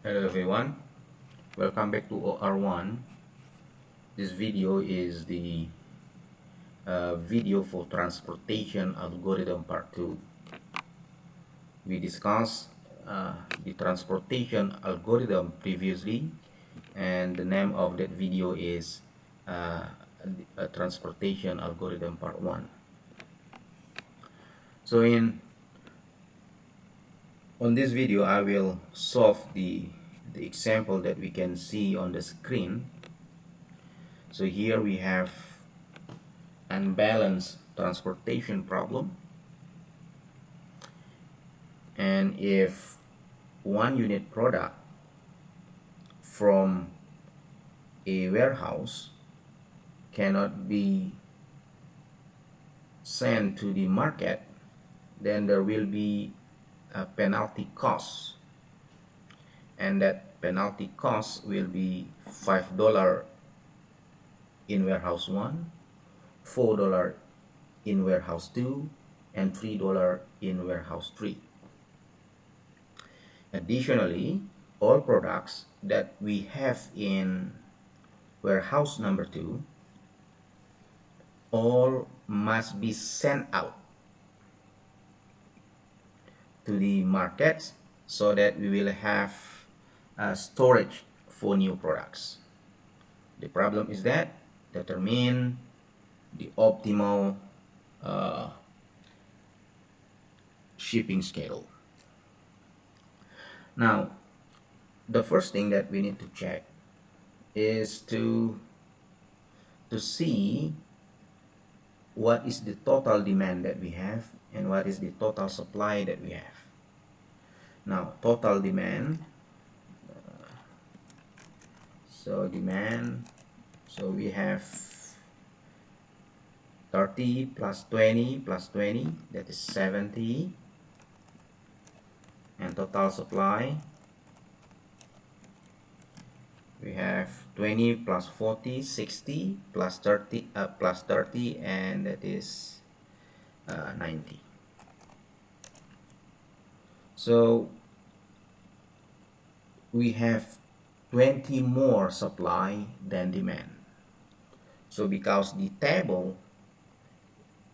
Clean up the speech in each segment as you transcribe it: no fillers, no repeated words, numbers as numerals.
Hello everyone, welcome back to OR1. This video is the video for transportation algorithm part 2. We discussed the transportation algorithm previously, and the name of that video is transportation algorithm part 1. So on this video I will solve the example that we can see on the screen. So here we have unbalanced transportation problem, and if one unit product from a warehouse cannot be sent to the market, then there will be a penalty cost, and that penalty cost will be $5 in warehouse 1, $4 in warehouse 2, and $3 in warehouse 3. Additionally, all products that we have in warehouse number 2 all must be sent out to the markets so that we will have storage for new products. The problem is that determine the optimal shipping schedule. Now, the first thing that we need to check is to see what is the total demand that we have and what is the total supply that we have. Now, total demand, so we have 30 plus 20 plus 20, that is 70, and total supply we have 20 plus 40, 60 plus 30 and that is 90. So we have 20 more supply than demand. So because the table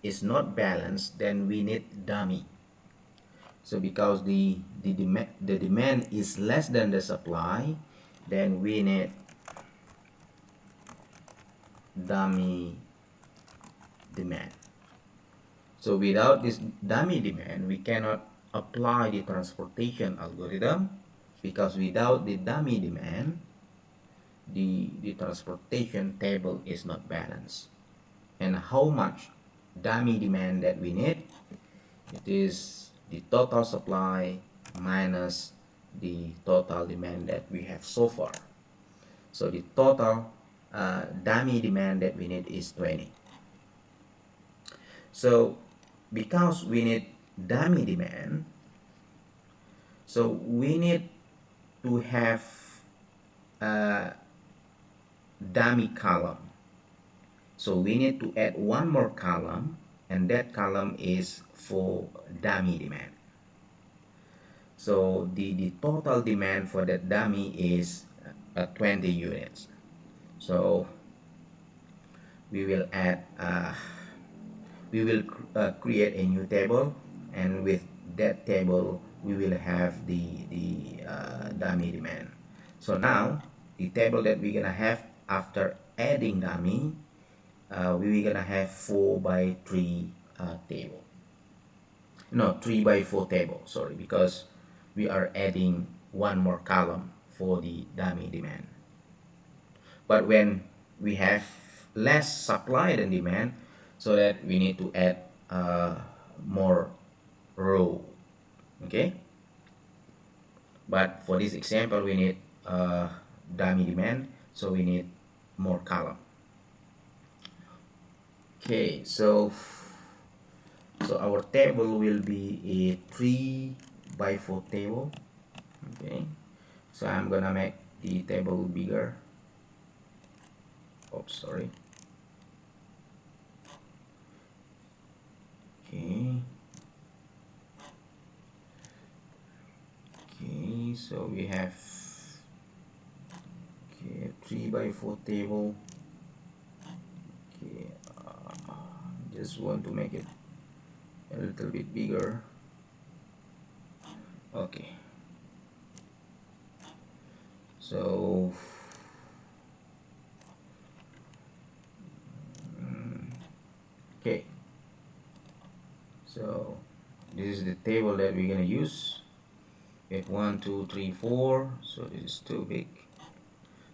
is not balanced, then we need dummy. So because the demand is less than the supply, then we need dummy demand. So without this dummy demand, we cannot apply the transportation algorithm, because without the dummy demand, the transportation table is not balanced. And how much dummy demand that we need? It is the total supply minus the total demand that we have so far. So the total dummy demand that we need is 20. So because we need dummy demand, so we need to have a dummy column. So we need to add one more column, and that column is for dummy demand. So the total demand for that dummy is 20 units. So we will add create a new table, and with that table we will have the dummy demand. So now the table that we're gonna have after adding dummy, we're gonna have 4 by 3 table. No, 3 by 4 table, sorry, because we are adding one more column for the dummy demand. But when we have less supply than demand, so that we need to add more row. Okay, but for this example we need dummy demand, so we need more column. Okay, so our table will be a 3 by 4 table. Okay, so I'm gonna make the table bigger. Oops, sorry. Okay, so we have 3x4 table. Okay, just want to make it a little bit bigger. Okay, so okay, so this is the table that we're gonna use. We have 1 2 3 4, so this is too big.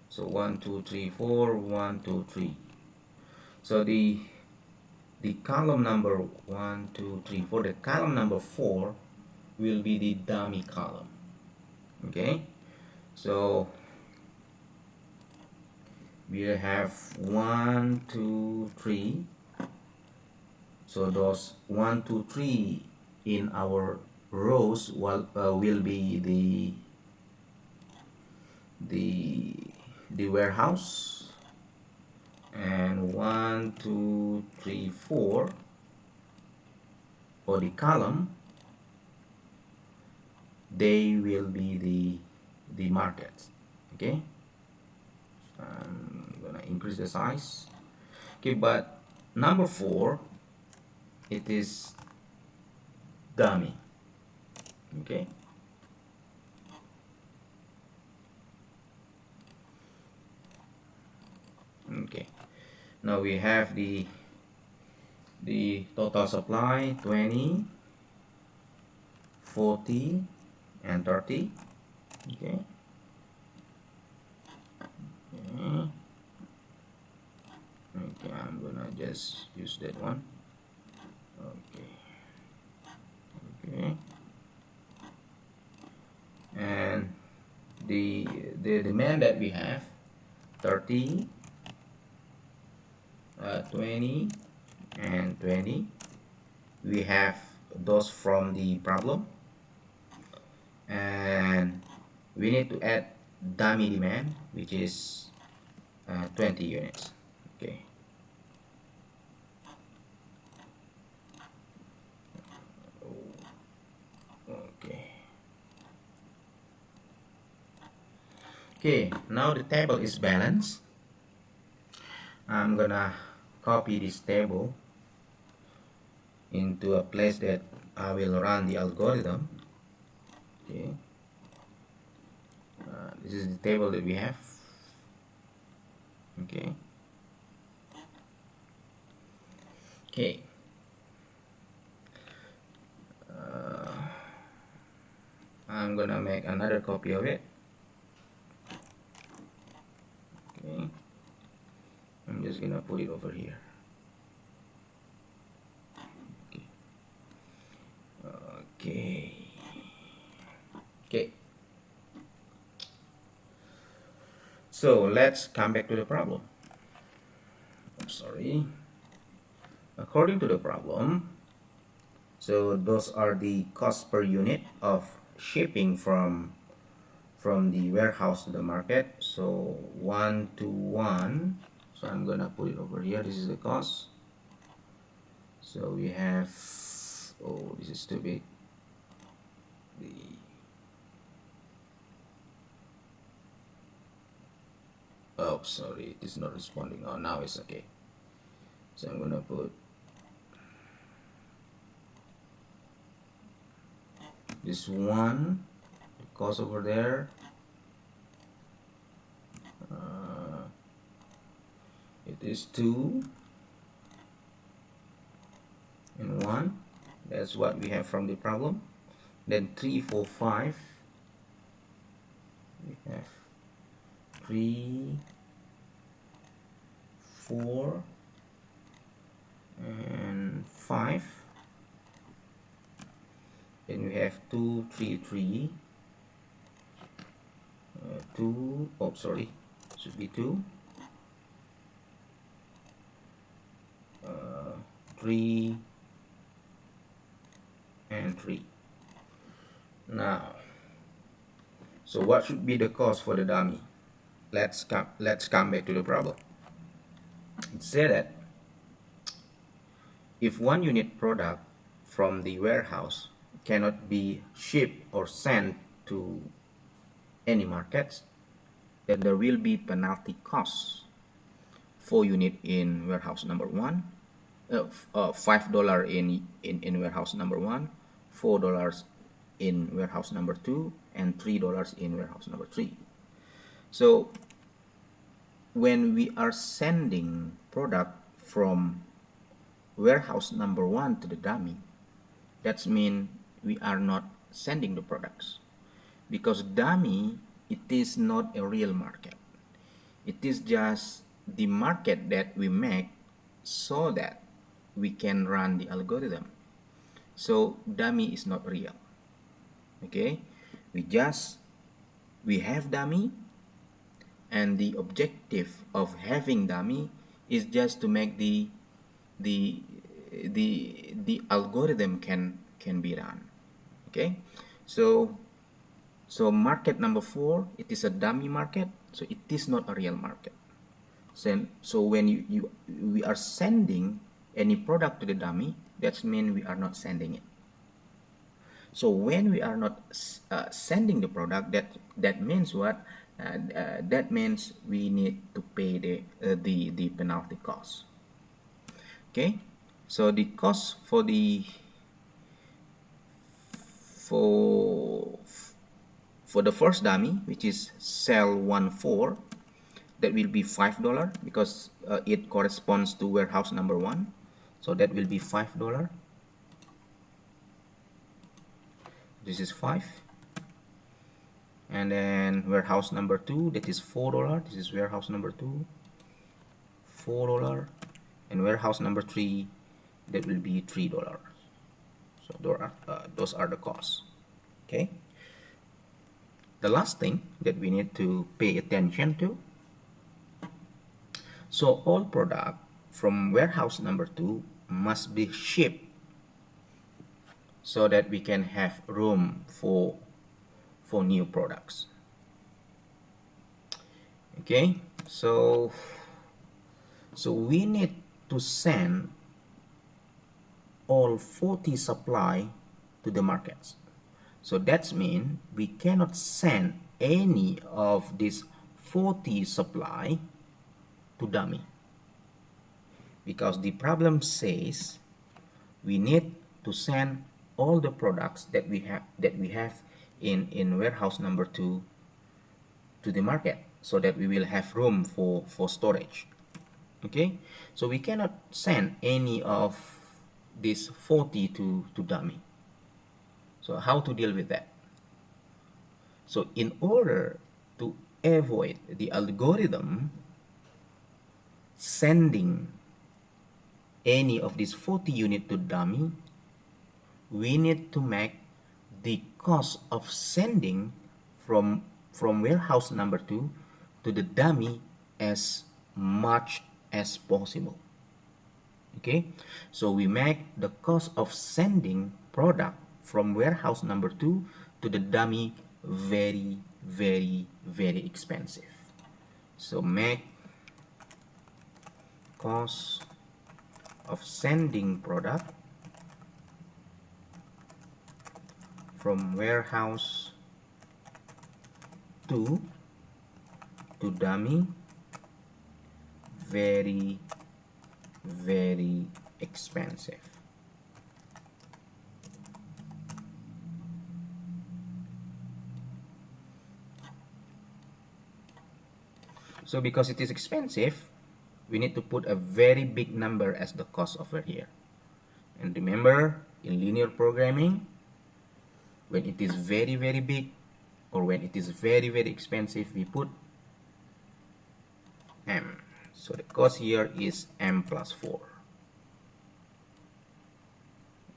So 1 2 3 4, 1 2 3. So the column number 1 2 3 4, the column number 4 will be the dummy column. Okay, so we'll have 1 2 3. So those 1 2 3 in our rows will be the warehouse, and 1 2 3 4 for the column, they will be the markets. Okay, I'm gonna increase the size. Okay, but number 4, it is dummy. Okay, okay, now we have the total supply 20, 40 and 30. Okay, okay, I'm gonna just use that one. Okay, okay, and the demand that we have 30, 20 and 20. We have those from the problem, and we need to add dummy demand, which is 20 units. Okay, okay, okay, now the table is balanced. I'm gonna copy this table into a place that I will run the algorithm. Okay, this is the table that we have. Okay, okay, I'm gonna make another copy of it. Okay, I'm just gonna put it over here. Okay, okay, so let's come back to the problem. I'm sorry. According to the problem, so those are the costs per unit of shipping from the warehouse to the market. So 1 to 1. So I'm gonna put it over here. This is the cost. So we have, oh, this is too big. Oh, sorry, it's not responding. Oh, now it's okay. So I'm gonna put this one, the cost over there. It is 2 and 1. That's what we have from the problem. Then 3 4 5. We have 3 4 and 5. Then we have 2 3 3. 2, oh sorry, should be 2, 3 and 3. Now, so what should be the cost for the dummy? Let's come back to the problem. It said that if one unit product from the warehouse cannot be shipped or sent to any markets, then there will be penalty costs. 4 unit in warehouse number 1, $5 in warehouse number 1, $4 in warehouse number 2, and $3 in warehouse number 3. So when we are sending product from warehouse number 1 to the dummy, that means we are not sending the products, because dummy, it is not a real market. It is just the market that we make so that we can run the algorithm. So dummy is not real. Okay, we have dummy, and the objective of having dummy is just to make the algorithm can be run. Okay, so market number 4, it is a dummy market, so it is not a real market. So when we are sending any product to the dummy, that means we are not sending it. So when we are not sending the product, that means what? That means we need to pay the penalty cost. Okay, so the cost for the first dummy, which is cell 1-4, that will be $5 because it corresponds to warehouse number 1. So that will be $5. This is 5. And then warehouse number 2, that is $4. This is warehouse number 2, $4. And warehouse number 3, that will be $3. So those are the costs. Okay. The last thing that we need to pay attention to, so all product from warehouse number 2 must be shipped so that we can have room for new products. Okay, so we need to send all 40 supply to the markets. So that means we cannot send any of this 40 supply to dummy, because the problem says we need to send all the products that we have in warehouse number 2 to the market, so that we will have room for storage. Okay, so we cannot send any of this 40 to dummy. So how to deal with that? So in order to avoid the algorithm sending any of these 40 units to dummy, we need to make the cost of sending from warehouse number 2 to the dummy as much as possible. Okay, so we make the cost of sending product from warehouse number 2 to the dummy very, very, very expensive. So make cost of sending product from warehouse 2 to dummy very, very expensive. So because it is expensive, we need to put a very big number as the cost over here. And remember, in linear programming, when it is very, very big or when it is very, very expensive, we put M. So the cost here is M plus 4.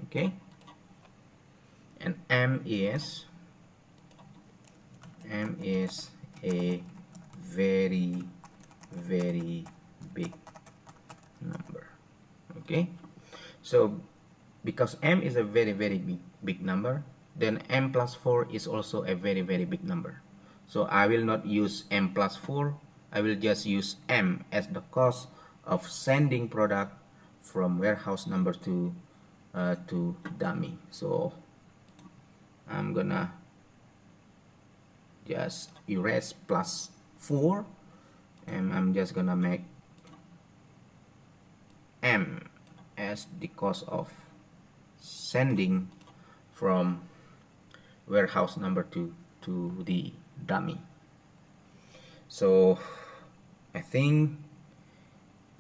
Okay, and M is a very, very big number. Okay, so because M is a very, very big number, then M plus 4 is also a very, very big number. So I will not use M plus 4, I will just use M as the cost of sending product from warehouse number 2 to dummy. So I'm gonna just erase plus 4, and I'm just gonna make M as the cost of sending from warehouse number 2 to the dummy. So I think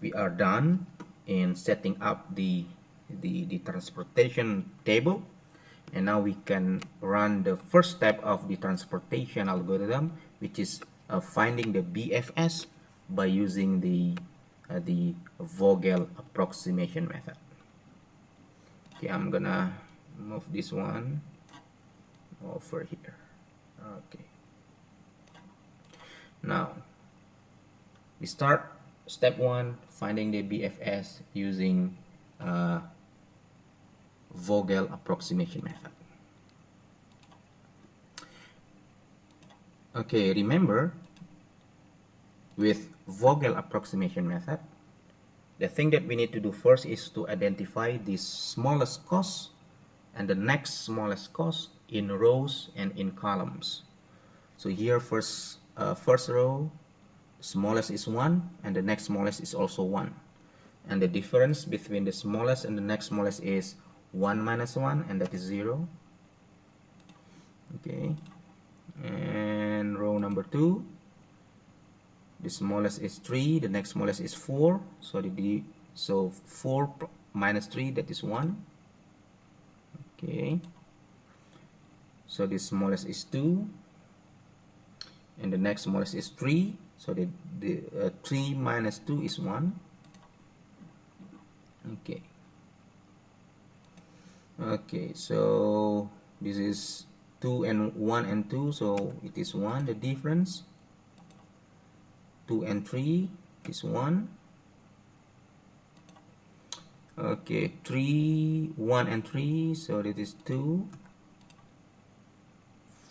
we are done in setting up the transportation table, and now we can run the first step of the transportation algorithm, which is finding the BFS by using the Vogel approximation method. Okay, I'm gonna move this one over here. Okay, now we start step 1, finding the BFS using Vogel approximation method. Okay, remember, with Vogel approximation method, the thing that we need to do first is to identify the smallest cost and the next smallest cost in rows and in columns. So here first row, smallest is 1 and the next smallest is also 1, and the difference between the smallest and the next smallest is 1 minus 1, and that is 0. Okay, and row number 2, the smallest is 3, the next smallest is 4, so 4 minus 3, that is 1. Okay, so the smallest is 2 and the next smallest is 3, so the 3 minus 2 is 1. Okay, so this is 2 and 1 and 2, so it is 1, the difference. 2 and 3 is 1. Okay, 3, 1 and 3, so that is 2.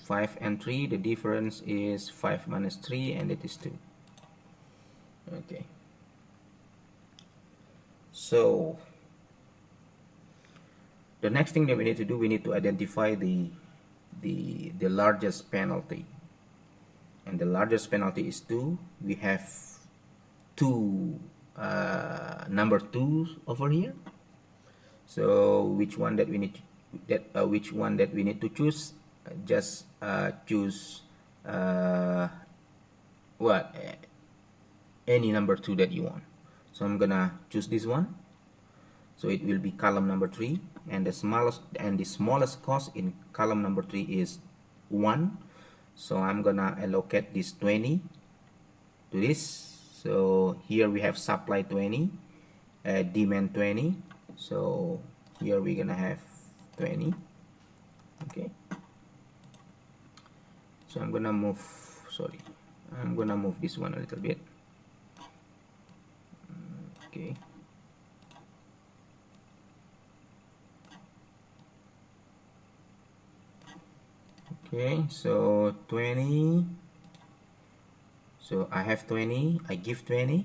5 and 3, the difference is 5 minus 3, and it is 2. Okay, so the next thing that we need to do, we need to identify the largest penalty, and the largest penalty is 2. We have two number 2s over here, so which one that we need to choose? Just choose any number 2 that you want. So I'm gonna choose this one, so it will be column number 3, and the smallest cost in column number 3 is 1. So I'm gonna allocate this 20 to this. So here we have supply 20, demand 20, so here we're gonna have 20. Okay, so I'm gonna move this one a little bit. Okay, okay, so 20, so I have 20, I give 20,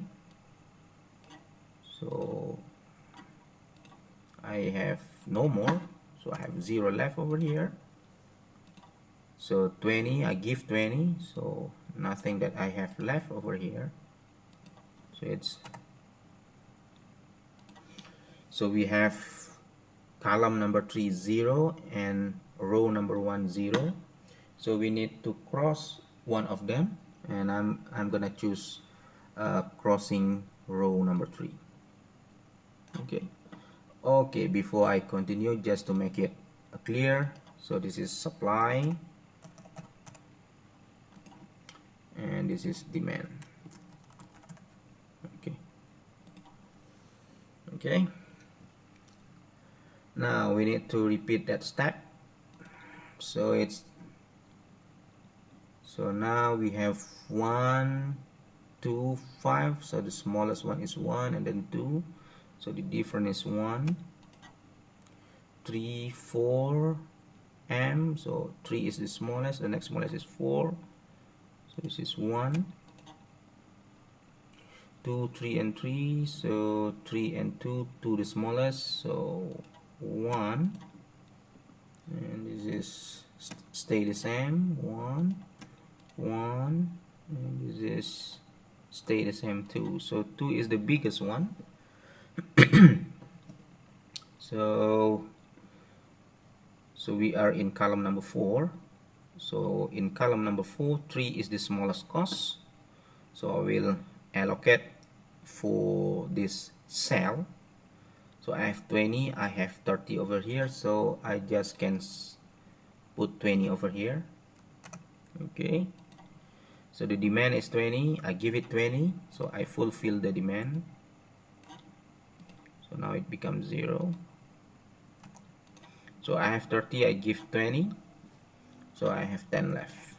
so I have no more, so I have 0 left over here. So 20, I give 20, so nothing that I have left over here. So we have column number 3 0 and row number 1 0. So we need to cross one of them, and I'm gonna choose crossing row number 3. Okay, before I continue, just to make it clear, so this is supply and this is demand. Okay, now we need to repeat that step. So now we have 1 2 5, so the smallest one is 1 and then 2, so the difference is 1. 3 4 m, so 3 is the smallest, the next smallest is 4, so this is 1. 2 3 and 3, so 3 and 2, 2 the smallest, so 1, and this is stay the same, 1 1 and this is stay the same too. So 2 is the biggest one. so we are in column number 4. So in column number 4, 3 is the smallest cost. So I will allocate for this cell. So I have 20, I have 30 over here, so I just can put 20 over here. Okay, so the demand is 20, I give it 20, so I fulfill the demand. So now it becomes 0. So I have 30, I give 20, so I have 10 left.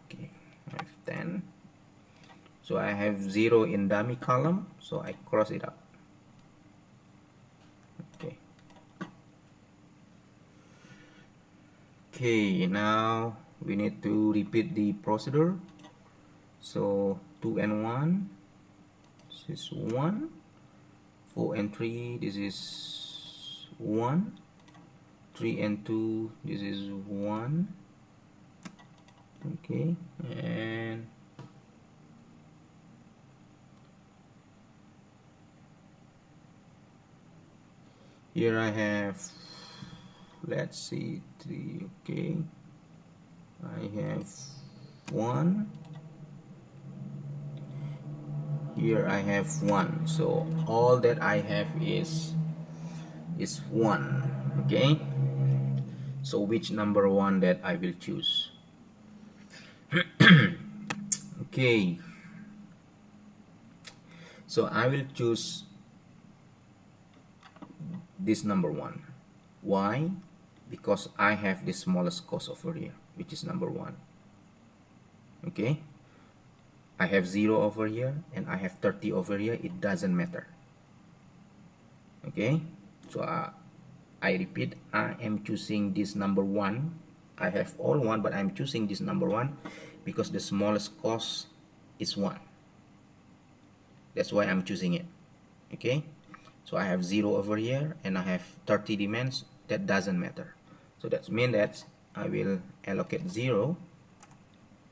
Okay, I have 10. So I have 0 in dummy column, so I cross it out. Okay. Okay, now we need to repeat the procedure. So 2 and 1, this is 1. 4 and 3, this is 1. 3 and 2, this is 1. Okay, and here I have, let's see, 3. Okay, I have 1. Here I have 1. So all that I have is 1. Okay, so which number 1 that I will choose? Okay, so I will choose this number 1. Why? Because I have the smallest cost over here, which is number 1. Okay, I have 0 over here and I have 30 over here. It doesn't matter. Okay, so I repeat, I am choosing this number 1. I have all 1, but I'm choosing this number 1 because the smallest cost is 1. That's why I'm choosing it. Okay, so I have 0 over here and I have 30 demands. That doesn't matter. So that means that I will allocate 0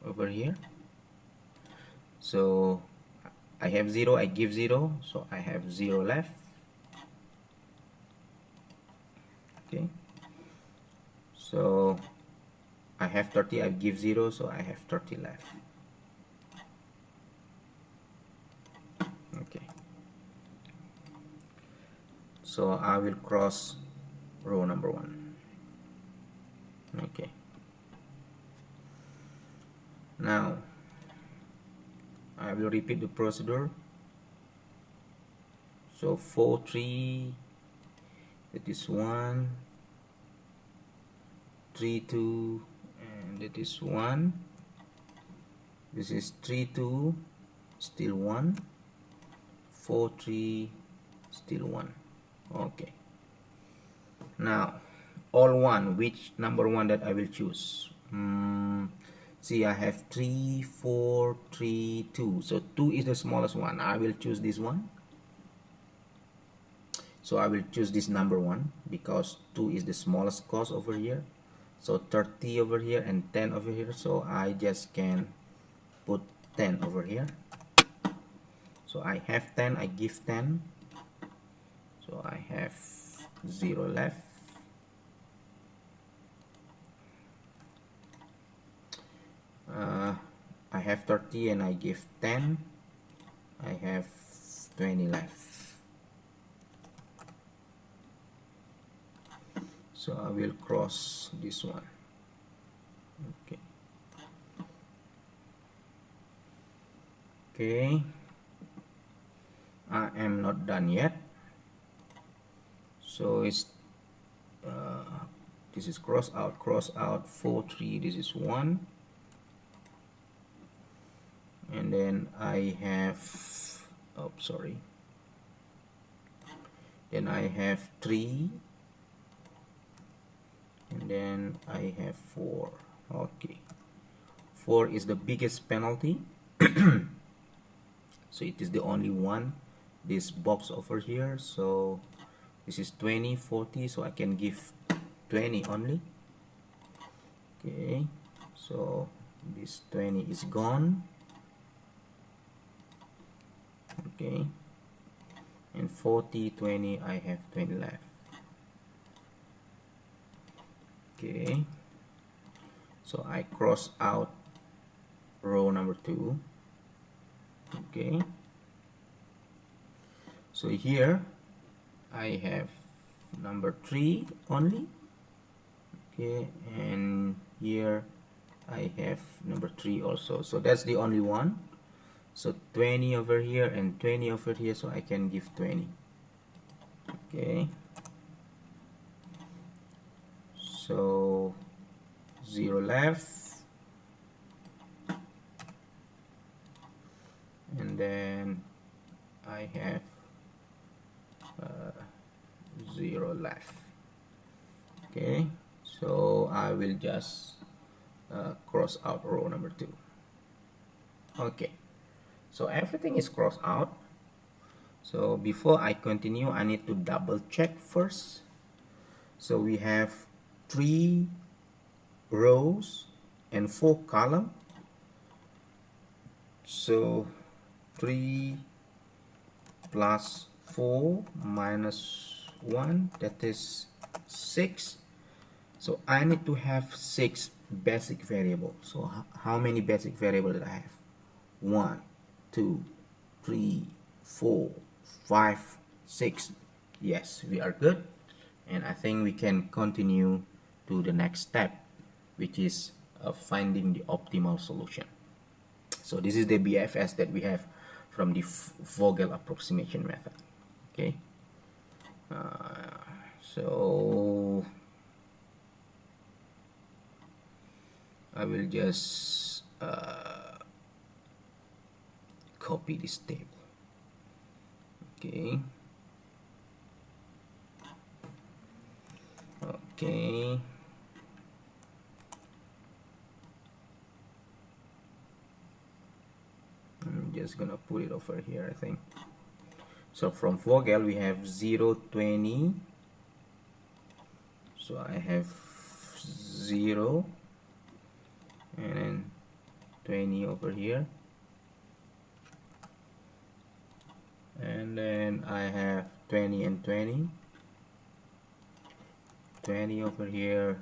over here. So I have 0, I give 0, so I have 0 left. Okay, so I have 30, I give 0, so I have 30 left. Okay, so I will cross row number 1. Okay, now I will repeat the procedure. So 4, 3, that is 1, 3, 2, and that is 1. This is 3, 2, still 1, 4, 3, still 1. Okay, now all 1, which number 1 that I will choose? See, I have 3, 4, 3, 2. So 2 is the smallest one. I will choose this one. So I will choose this number 1 because 2 is the smallest cost over here. So 30 over here and 10 over here. So I just can put 10 over here. So I have 10, I give 10. So I have 0 left. I have 30 and I give 10. I have 20 left. So I will cross this one. Okay. Okay. I am not done yet. So it's this is cross out, 4, 3. This is 1. And then I have, oh sorry, then I have 3, and then I have 4. Okay, 4 is the biggest penalty. So it is the only one, this box over here. So this is 20, 40, so I can give 20 only. Okay, so this 20 is gone. Okay, and 40, 20, I have 20 left. Okay, so I cross out row number 2. Okay, so here I have number 3 only. Okay, and here I have number 3 also, so that's the only one. So 20 over here and 20 over here, so I can give 20. Okay, so 0 left, and then I have 0 left. Okay, so I will just cross out row number 2. Okay, so everything is crossed out. So before I continue, I need to double check first. So we have 3 rows and 4 columns. So 3 plus 4 minus 1, that is 6. So I need to have 6 basic variables. So how many basic variables did I have? 1, 2, 3, 4, 5, 6. Yes, we are good. And I think we can continue to the next step, which is finding the optimal solution. So this is the BFS that we have from the Vogel approximation method. Okay. So I will just copy this table. Okay. Okay. I'm just gonna put it over here, I think. So from Vogel we have 0, 20. So I have 0 and then 20 over here, and then I have 20 and 20, 20 over here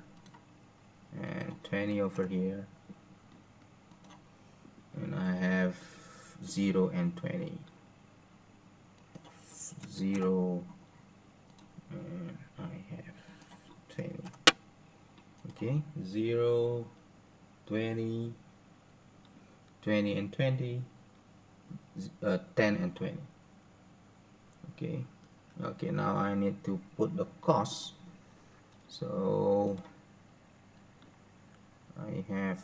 and 20 over here, and I have 0 and 20, 0 and I have 20. Okay, 0, 20, 20 and 20, 10 and 20. Okay, okay, now I need to put the cost. So I have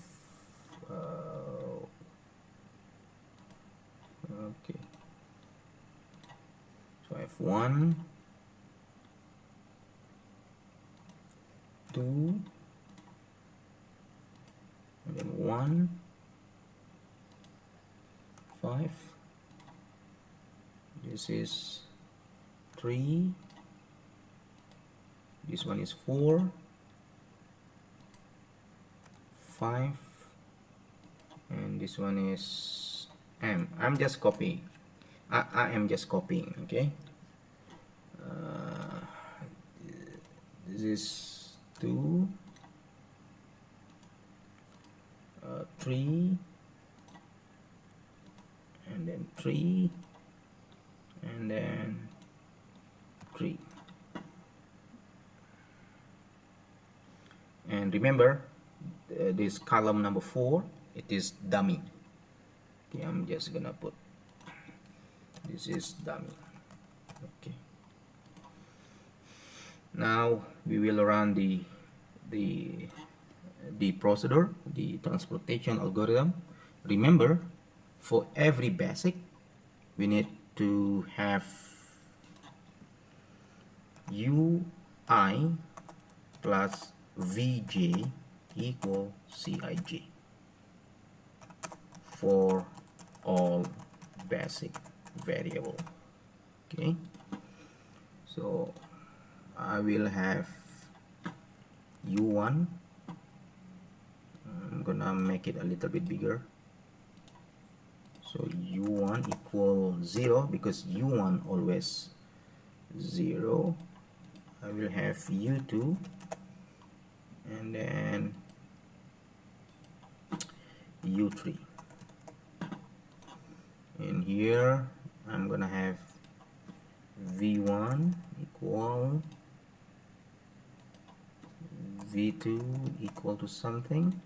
okay, so I have 1, 2, and then 1, 5, this is 3, this one is 4, 5, and this one is M. I'm just copying. I am just copying. Okay. This is 2, 3, and then 3, and then 3. And remember, this column number 4, it is dummy. Okay, I'm just gonna put this is dummy. Okay. Now we will run the procedure, the transportation algorithm. Remember, for every basic, we need to have ui plus vj equal cij for all basic variable. Okay, so I will have u1 I'm gonna make it a little bit bigger. So u1 equal 0 because u1 always 0. I will have u2 and then u3. And here I'm gonna have v1 equal v2 equal to something,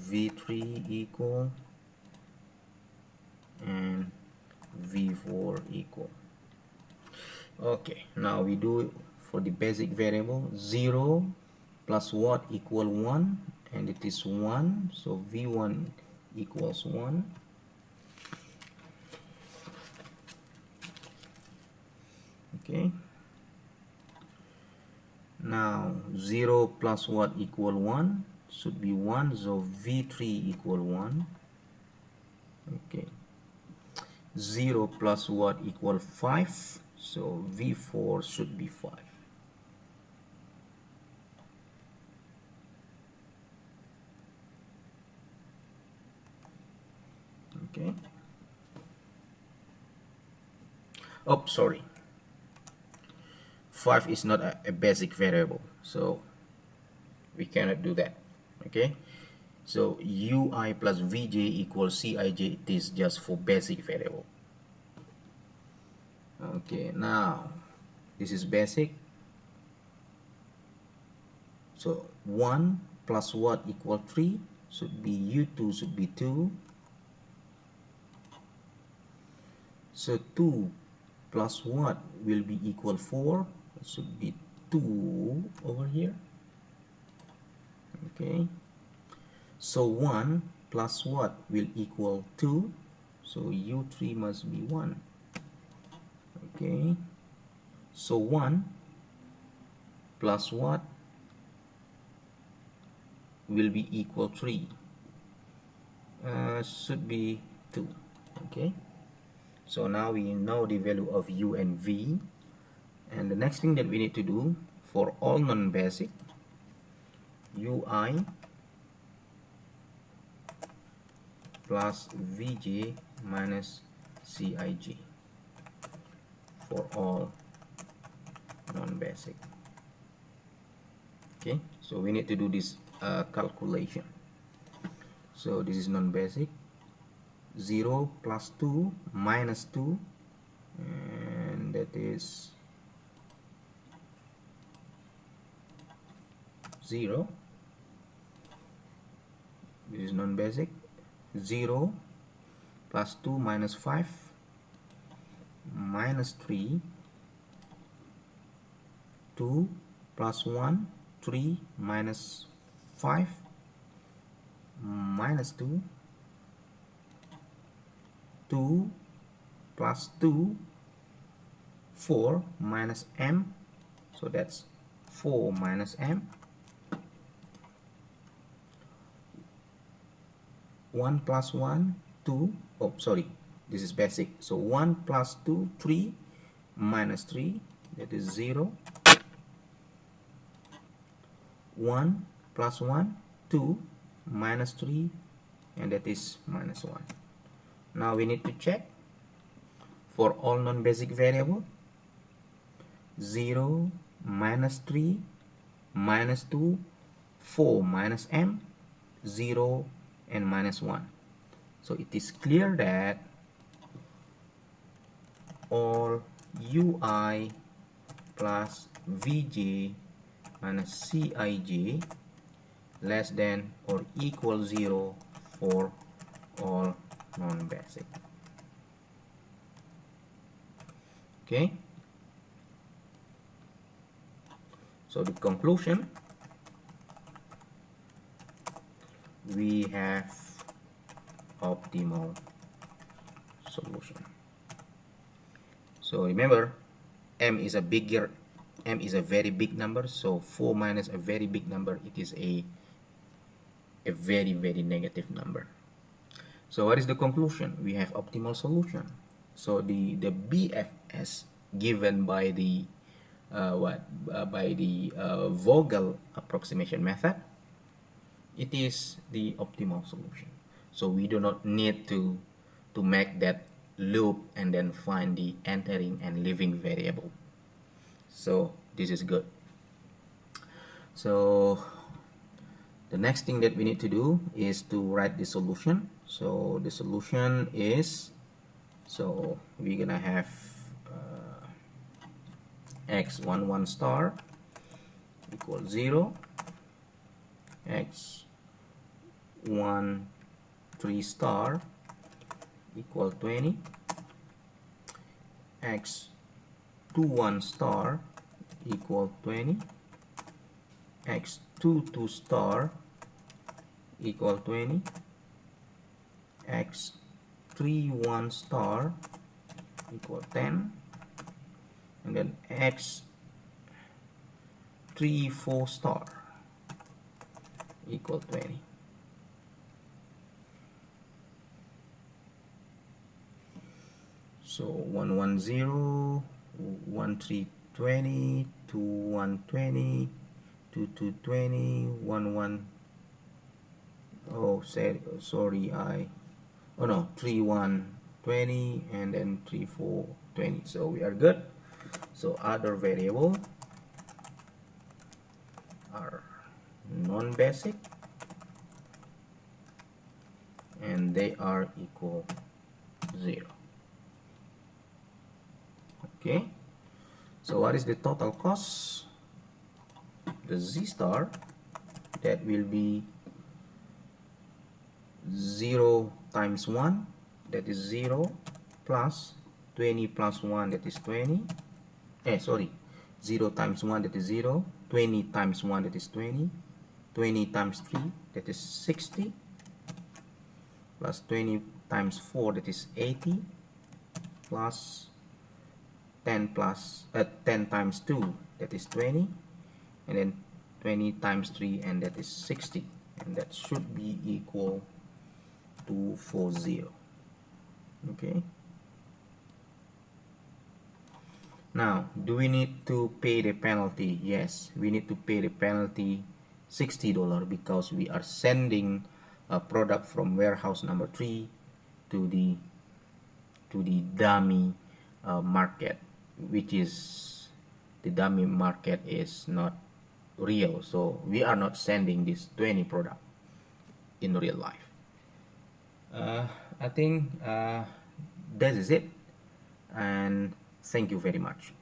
v3 equal, and v4 equal. Okay, now we do for the basic variable. 0 plus what equal 1, and it is 1, so v1 equals 1. Okay, now 0 plus what equal 1 should be 1, so v3 equal 1. Okay, 0 plus what equal 5, so v4 should be 5. Okay, oh sorry, 5 is not a basic variable, so we cannot do that. Okay, so ui plus vj equals cij, it is just for basic variable. Okay, now this is basic, so 1 plus what equal 3 should be u2 should be 2, so 2 plus what will be equal 4, it should be 2 over here. Okay, so 1 plus what will equal 2, so u3 must be 1. Okay, so 1 plus what will be equal 3, should be 2. Okay, so now we know the value of u and v, and the next thing that we need to do for all non-basic, ui plus vj minus cij for all non-basic. Okay, so we need to do this calculation. So this is non-basic, 0 plus 2 minus 2, and that is 0. This is non-basic, 0 plus 2 minus 5 minus 3, 2 plus 1, 3 minus 5 minus 2, 2 plus 2, 4 minus m, so that's 4 minus m, 1 plus 1, 2, oh sorry, this is basic, so 1 plus 2, 3 minus 3, that is 0, 1 plus 1, 2 minus 3, and that is minus 1. Now we need to check for all non-basic variable, 0 minus 3 minus 2, 4 minus m, 0 and minus 1. So it is clear that all ui plus vj minus cij less than or equal 0 for all non-basic. Okay, so the conclusion, we have optimal solution. So remember, m is a very big number, so 4 minus a very big number, it is a very negative number. So what is the conclusion? We have optimal solution. So the BFS given by the Vogel approximation method it is the optimal solution. So we do not need to make that loop and then find the entering and leaving variable. So this is good. So the next thing that we need to do is to write the solution. So the solution is, so we're gonna have x11 star equals 0, x13 star equal 20, x21 star equal 20, x22 star equal 20, x31 star equal 10, and then x34 star equal 20. So 110, 1320, 2120, 2220, 11. Oh, sorry, oh no, 3120 and then 3420. So we are good. So other variable are non-basic and they are equal 0. Okay, so what is the total cost? The Z star, that will be 0 times 1, that is 0, plus 20 plus 1, that is 20. 0 times 1, that is 0, 20 times 1, that is 20, 20 times 3, that is 60, plus 20 times 4, that is 80, plus 10 times 2, that is 20, and then 20 times 3, and that is 60, and that should be equal to 40. Okay, now do we need to pay the penalty? Yes, we need to pay the penalty $60 because we are sending a product from warehouse number 3 to the dummy market, which is, the dummy market is not real, so we are not sending this 20 product in real life. I think that is it, and thank you very much.